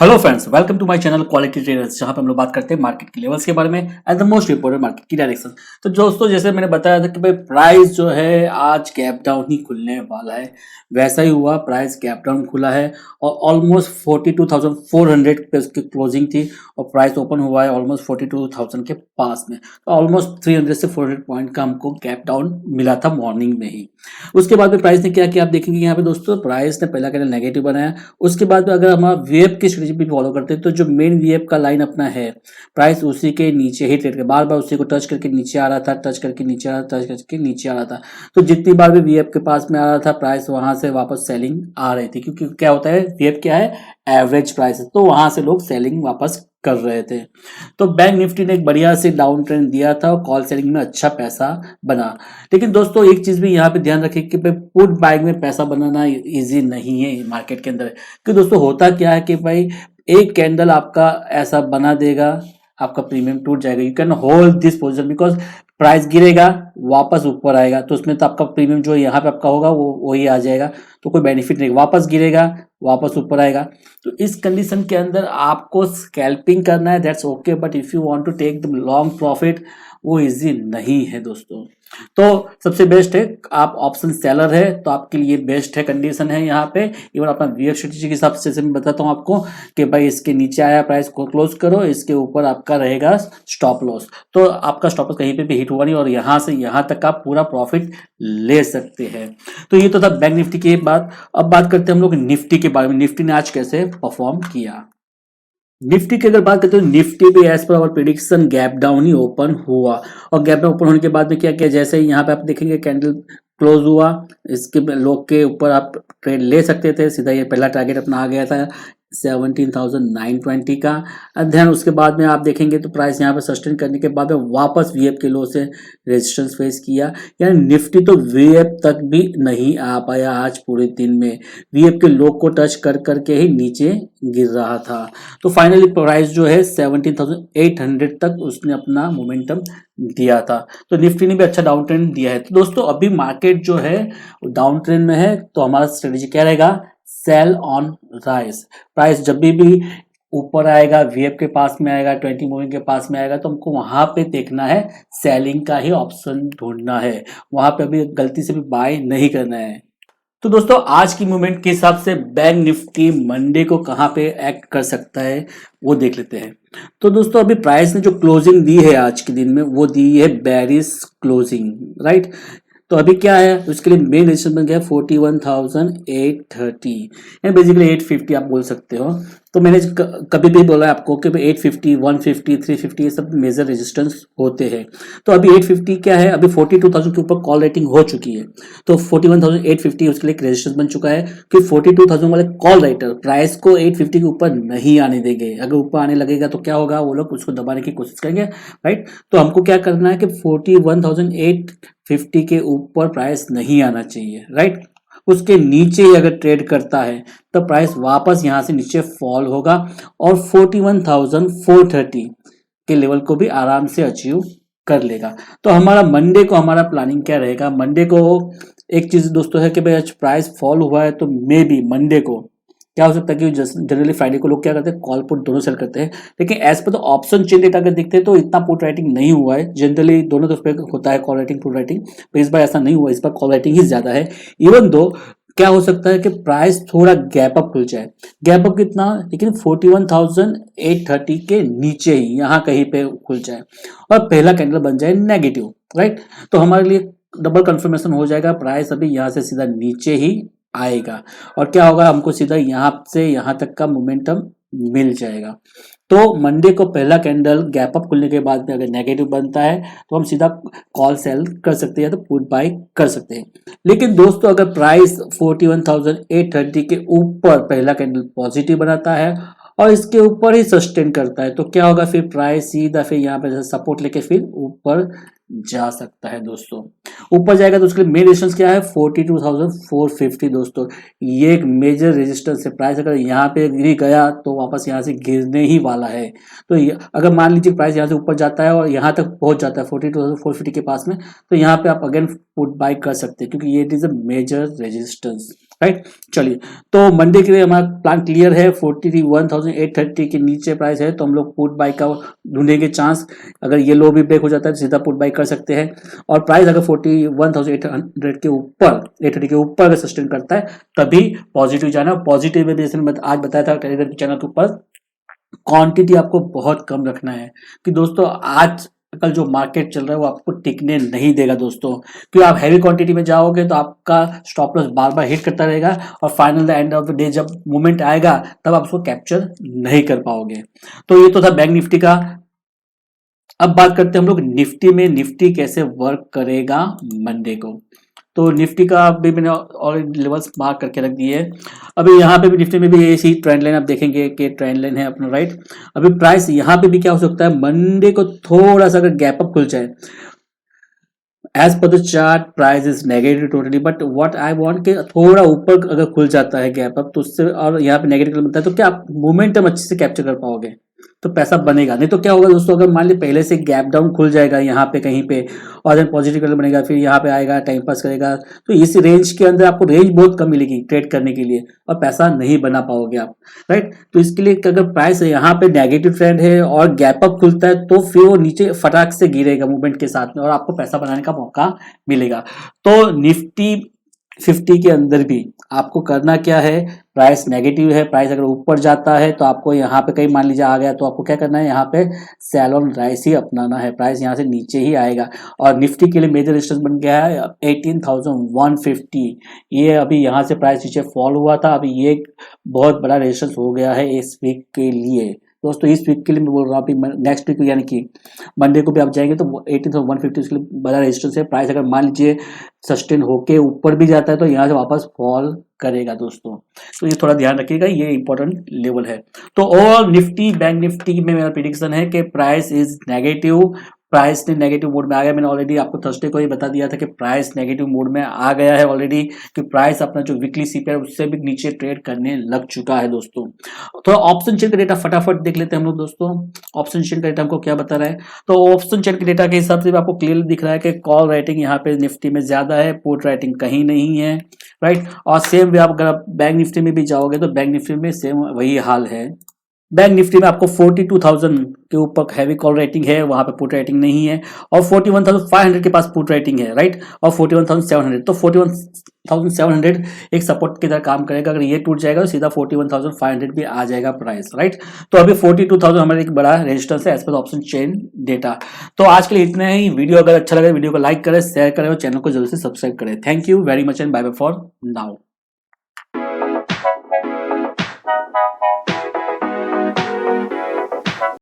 Hello friends, welcome to my channel Quality Traders, जहां पे हम लोग बात करते हैं मार्केट के लेवल्स के बारे में and the most important market की डायरेक्शन। तो दोस्तों, जैसे मैंने बताया था कि भाई प्राइस जो है आज गैप डाउन ही खुलने वाला है, वैसा ही हुआ। प्राइस गैप डाउन खुला है और ऑलमोस्ट 42,400 पे उसकी क्लोजिंग थी और प्राइस ओपन हुआ है ऑलमोस्ट 42,000 के पास में। तो ऑलमोस्ट 300 से 400 पॉइंट का हमको गैप डाउन मिला था मॉर्निंग में ही। उसके बाद में प्राइस ने क्या किया आप देखेंगे यहाँ पे दोस्तों, प्राइस ने पहला कैंडल नेगेटिव बनाया। उसके बाद में अगर हम वीएफ की स्ट्रेटजी भी फॉलो करते हैं तो जो मेन वीएफ का लाइन अपना है, प्राइस उसी के नीचे ही ट्रेड कर, बार बार उसी को टच करके नीचे आ रहा था, टच करके नीचे आ रहा था, टच करके नीचे आ रहा था। तो जितनी बार भी वीएफ के पास में आ रहा था, प्राइस वहां से वापस सेलिंग आ रही थी, क्योंकि क्या होता है वीएफ क्या है, एवरेज प्राइस है, तो वहां से लोग सेलिंग वापस कर रहे थे। तो बैंक निफ्टी ने एक बढ़िया से डाउन ट्रेंड दिया था और कॉल सेलिंग में अच्छा पैसा बना। लेकिन दोस्तों एक चीज भी यहाँ पे ध्यान रखें कि भाई पुट बाइंग में पैसा बनाना इजी नहीं है मार्केट के अंदर। कि दोस्तों होता क्या है कि भाई एक कैंडल आपका ऐसा बना देगा, आपका प्रीमियम टूट जाएगा। You can hold this position because price गिरेगा, वापस ऊपर आएगा, तो उसमें तो आपका प्रीमियम जो यहाँ पे आपका होगा वो वही आ जाएगा, तो कोई बेनिफिट नहीं। वापस गिरेगा, वापस ऊपर आएगा। तो इस कंडीशन के अंदर आपको स्कैल्पिंग करना है, that's okay, but if you want to take the long profit, वो इजी नहीं है दोस्तों। तो सबसे बेस्ट है, आप ऑप्शन सेलर है तो आपके लिए बेस्ट है कंडीशन है यहाँ पे। इवन अपना वीएफ स्ट्रेटेजी के हिसाब से मैं बताता हूँ आपको कि भाई इसके नीचे आया प्राइस को क्लोज करो, इसके ऊपर आपका रहेगा स्टॉप लॉस, तो आपका स्टॉप लॉस कहीं पे भी हिट हुआ नहीं और यहाँ से यहाँ तक आप पूरा प्रॉफिट ले सकते हैं। तो ये तो था बैंक निफ्टी की बात। अब बात करते हैं हम लोग निफ्टी के बारे में। निफ्टी ने आज कैसे परफॉर्म किया। निफ्टी की अगर बात करते हैं, निफ्टी भी as per our prediction gap down ही ओपन हुआ और गैप डाउन ओपन होने के बाद में क्या किया, जैसे ही यहाँ पे आप देखेंगे कैंडल क्लोज हुआ, इसके लोग के ऊपर आप ट्रेड ले सकते थे, सीधा ये पहला टारगेट अपना आ गया था 17,920 का अध्ययन। उसके बाद में आप देखेंगे तो प्राइस यहाँ पे सस्टेन करने के बाद में वापस वीएफ के लो से रेजिस्टेंस फेस किया, यानी निफ्टी तो वीएफ तक भी नहीं आ पाया आज पूरे दिन में। वीएफ के लो को टच कर करके ही नीचे गिर रहा था। तो फाइनली प्राइस जो है 17,800 तक उसने अपना मोमेंटम दिया था। तो निफ्टी ने भी अच्छा डाउन ट्रेंड दिया है। तो दोस्तों अभी मार्केट जो है डाउन ट्रेंड में है, तो हमारा स्ट्रेटेजी क्या रहेगा, सेल ऑन राइज। प्राइस जब भी ऊपर आएगा, वीएफ के पास में आएगा, 20 मूविंग के पास में आएगा, तो हमको वहां पे देखना है, सेलिंग का ही ऑप्शन ढूंढना है, वहां पे अभी गलती से भी बाय नहीं करना है। तो दोस्तों आज की मूवमेंट के हिसाब से बैंक निफ्टी मंडे को कहां पे एक्ट कर सकता है वो देख लेते हैं। तो दोस्तों अभी प्राइस ने जो क्लोजिंग दी है आज के दिन में, वो दी है बेरिश क्लोजिंग, राइट। तो अभी क्या है, उसके लिए मेन रेजिस्टेंस बन गया 41,830 यानी बेसिकली 850 आप बोल सकते हो। तो मैंने कभी भी बोला है आपको कि 850, 150, 350 ये सब मेजर रेजिस्टेंस होते हैं। तो अभी 850 क्या है, अभी 42,000 के ऊपर कॉल रेटिंग हो चुकी है, तो 41,850 उसके लिए एक रेजिस्टेंस बन चुका है कि 42,000 वाले कॉल राइटर प्राइस को 850 के ऊपर नहीं आने देंगे। अगर ऊपर आने लगेगा तो क्या होगा, वो लोग उसको दबाने की कोशिश करेंगे, राइट। तो हमको क्या करना है कि 41,850 के ऊपर प्राइस नहीं आना चाहिए, राइट। उसके नीचे ही अगर ट्रेड करता है तो प्राइस वापस यहां से नीचे फॉल होगा और 41,430 के लेवल को भी आराम से अचीव कर लेगा। तो हमारा मंडे को हमारा प्लानिंग क्या रहेगा, मंडे को एक चीज दोस्तों है कि भाई आज प्राइस फॉल हुआ है तो मे बी मंडे को क्या हो सकता है कि जनरली फ्राइडे को लोग क्या करते हैं, कॉल पुट दोनों सेल करते हैं, लेकिन एज पर तो ऑप्शन चेन डेटा अगर देखते हैं तो इतना पुट राइटिंग नहीं हुआ है। जनरली दोनों तरफ पे होता है कॉल राइटिंग पुट राइटिंग, तो इस बार ऐसा नहीं हुआ, इस बार कॉल राइटिंग ही ज्यादा है। इवन दो क्या हो सकता है कि प्राइस थोड़ा गैप अप खुल जाए, गैप अप कितना, लेकिन 41,830 के नीचे ही यहाँ कहीं पे खुल जाए और पहला कैंडल बन जाए नेगेटिव, राइट। तो हमारे लिए डबल कंफर्मेशन हो जाएगा, प्राइस अभी यहाँ से सीधा नीचे ही आएगा और क्या होगा, हमको सीधा यहाँ से यहाँ तक का मोमेंटम मिल जाएगा। तो मंडे को पहला कैंडल गैप अप खुलने के बाद में अगर नेगेटिव बनता है तो हम सीधा कॉल सेल कर सकते हैं, तो पुट बाय कर सकते हैं। लेकिन दोस्तों अगर प्राइस 41,830 के ऊपर पहला कैंडल पॉजिटिव बनाता है और इसके ऊपर ही सस्टेन करता है, तो क्या होगा, फिर प्राइस सीधा फिर यहाँ पे सपोर्ट लेके फिर ऊपर जा सकता है दोस्तों। ऊपर जाएगा तो उसके लिए मेन रेजिस्टेंस क्या है, 42,450 दोस्तों, ये एक मेजर रेजिस्टेंस है। प्राइस अगर यहाँ पे गिर गया तो वापस यहाँ से गिरने ही वाला है। तो अगर मान लीजिए प्राइस यहाँ से ऊपर जाता है और यहाँ तक पहुंच जाता है 42,450 के पास में, तो यहाँ पे आप अगेन पुट बाय कर सकते हैं, क्योंकि ये it is a major resistance, right. चलिए, तो मंडे के लिए हमारा प्लान क्लियर है। 41,830 के नीचे प्राइस है तो हम लोग पुट बाई का ढूंढेंगे चांस। अगर ये लो भी ब्रेक हो जाता है तो सीधा पुट बाई कर सकते हैं। और प्राइस अगर 41,800 के ऊपर 830 के ऊपर अगर सस्टेन करता है तभी पॉजिटिव जाना। पॉजिटिव में भी जैसे मैंने आज बताया था टेलीग्राम चैनल के ऊपर, क्वांटिटी आपको बहुत कम रखना है कि दोस्तों आज कल जो मार्केट चल रहा है वो आपको टिकने नहीं देगा दोस्तों। क्योंकि आप हैवी क्वांटिटी में जाओगे तो आपका स्टॉप लॉस बार बार हिट करता रहेगा और final the end of the day जब मोमेंट आएगा तब आप उसको कैप्चर नहीं कर पाओगे। तो ये तो था बैंक निफ्टी का। अब बात करते हैं हम लोग निफ्टी में, निफ्टी कैसे वर्क करेगा मंडे को। तो निफ्टी का भी मैंने और लेवल्स मार्क करके रख दिए है। अभी यहाँ पे भी निफ्टी में भी ऐसी ट्रेंड लाइन आप देखेंगे कि ट्रेंड लाइन है अपना, राइट। अभी प्राइस यहाँ पे भी क्या हो सकता है, मंडे को थोड़ा सा अगर गैप अप खुल जाए, as per the chart price is negative totally, but what I want कि थोड़ा ऊपर अगर खुल जाता है गैप अप तो उससे, और यहाँ पे नेगेटिव बनता है तो क्या आप मोमेंटम अच्छे से कैप्चर कर पाओगे तो पैसा बनेगा। नहीं तो क्या होगा दोस्तों, अगर मान ली पहले से गैप डाउन खुल जाएगा यहाँ पे कहीं पे और देन पॉजिटिव कलर बनेगा, फिर यहाँ पे आएगा टाइम पास करेगा, तो इस रेंज के अंदर आपको रेंज बहुत कम मिलेगी ट्रेड करने के लिए और पैसा नहीं बना पाओगे आप, राइट। तो इसके लिए अगर प्राइस यहाँ पे नेगेटिव ट्रेंड है और गैप अप खुलता है तो फिर वो नीचे फटाक से गिरेगा मूवमेंट के साथ में और आपको पैसा बनाने का मौका मिलेगा। तो निफ्टी 50 के अंदर भी आपको करना क्या है, प्राइस नेगेटिव है, प्राइस अगर ऊपर जाता है तो आपको यहाँ पे कहीं मान लीजिए आ गया तो आपको क्या करना है, यहाँ पे सेल ऑन राइस ही अपनाना है। प्राइस यहाँ से नीचे ही आएगा और निफ्टी के लिए मेजर रेजिस्टेंस बन गया है 18,150। ये अभी यहाँ से प्राइस नीचे फॉल हुआ था, अभी ये बहुत बड़ा रेजिस्टेंस हो गया है इस वीक के लिए दोस्तों। इस वीक के लिए मैं बोल रहा हूँ, अभी नेक्स्ट वीक यानी कि मंडे को भी आप जाएंगे तो 18,150 उसके लिए बड़ा रेजिस्टेंस है। प्राइस अगर मान लीजिए सस्टेन होके ऊपर भी जाता है तो यहाँ से वापस फॉल करेगा दोस्तों। तो ये थोड़ा ध्यान रखिएगा, ये इंपॉर्टेंट लेवल है। तो ओवरऑल निफ्टी, बैंक निफ्टी में मेरा प्रेडिक्शन है कि प्राइस इज नेगेटिव। प्राइस ने नेगेटिव मोड में आ गया। मैंने ऑलरेडी आपको थर्सडे को ही बता दिया था कि प्राइस नेगेटिव मोड में आ गया है ऑलरेडी, कि प्राइस अपना जो वीकली सीपीआर उससे भी नीचे ट्रेड करने लग चुका है दोस्तों। तो ऑप्शन चेन का डेटा फटाफट देख लेते हैं हम लोग दोस्तों। ऑप्शन चेन का डेटा हमको क्या बता रहा है, तो ऑप्शन चेन के डेटा के हिसाब से आपको क्लियर दिख रहा है कि कॉल राइटिंग यहाँ पे निफ्टी में ज्यादा है, पुट राइटिंग कहीं नहीं है, राइट। और सेम वे आप अगर बैंक निफ्टी में भी जाओगे तो बैंक निफ्टी में सेम वही हाल है। बैंक निफ्टी में आपको 42,000 के ऊपर हैवी कॉल रेटिंग है, वहां पे पुट रेटिंग नहीं है, और 41,500 के पास पुट रेटिंग है, राइट। और 41,700, तो 41,700 एक सपोर्ट की तरह काम करेगा। अगर ये टूट जाएगा तो सीधा 41,500 भी आ जाएगा प्राइस, राइट। तो अभी 42,000 हमारे एक बड़ा रेजिस्टेंस है as per option chain data. तो आज के लिए इतना ही। वीडियो अगर अच्छा लगे वीडियो को लाइक करें, शेयर करें और चैनल को जल्दी से सब्सक्राइब करें। Thank you very much and bye bye for now.